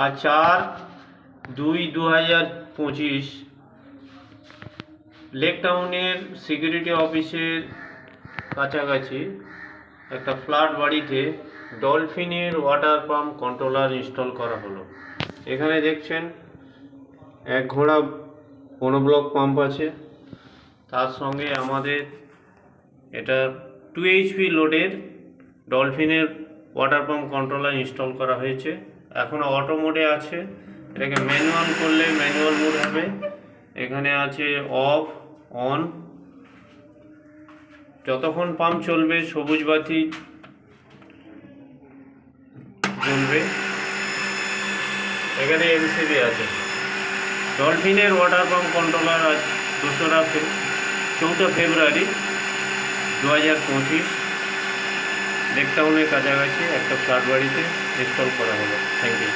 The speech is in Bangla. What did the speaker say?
আর 4/2/2025 লেক টাউনের সিকিউরিটি অফিসের কাছাকাছি একটা ফ্ল্যাট বাড়িতে ডলফিনের ওয়াটার পাম্প কন্ট্রোলার ইনস্টল করা হলো। এখানে দেখছেন এক ঘোড়া মনোব্লক পাম্প আছে, তার সঙ্গে আমাদের এটা 2 HP লোডের ডলফিনের ওয়াটার পাম্প কন্ট্রোলার ইনস্টল করা হয়েছে। এখনও অটো মোডে আছে, এটাকে ম্যানুয়াল করলে ম্যানুয়াল মোড হবে। এখানে আছে অফ, অন, যতক্ষণ পাম্প চলবে সবুজ বাতি জ্বলবে। এখানে MCB আছে। ডলফিনের ওয়াটার পাম্প কন্ট্রোলার আজ 4 ফেব্রুয়ারি 2025 লেক টাউনের কাছাকাছি একটা ফ্ল্যাট বাড়িতে ইনস্টল করা হলো। Thank you.